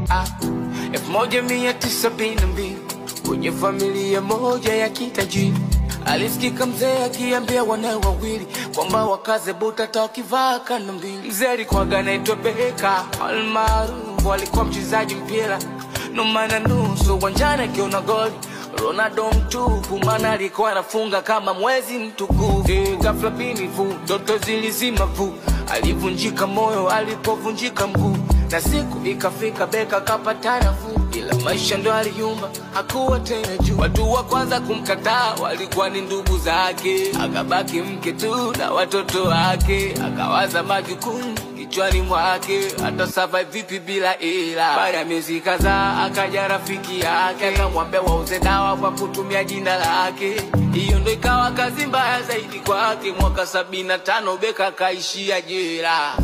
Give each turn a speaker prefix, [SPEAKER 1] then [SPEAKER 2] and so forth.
[SPEAKER 1] 1972 kwenye familia moja ya kitajiri, alisikika mzee akiambia wanae wawili kwamba wakaze buta takivaa kanda mbili. Mzee alikuwa anaitwa Beka almaarufu, alikuwa mchezaji mpira noma na nusu uwanjani akiona goli Ronaldo mtupu, maana alikuwa anafunga kama mwezi mtukufu. Ghafla binifu ndoto zilizima vu, alivunjika moyo alipovunjika mguu, na siku ikafika Beka kapata nafuu, ila maisha ndo aliyumba hakuwa tena juu. Watu wa kwanza kumkataa walikuwa ni ndugu zake, akabaki mke tu na watoto wake, akawaza majukumu kichwani mwake, hata survive vipi bila ila. Baada ya miezi kadhaa akaja rafiki yake, akamwambia wauze dawa kwa kutumia jina lake. Hiyo ndo ikawa kazi mbaya zaidi kwake. Mwaka 75 Beka kaishia jela.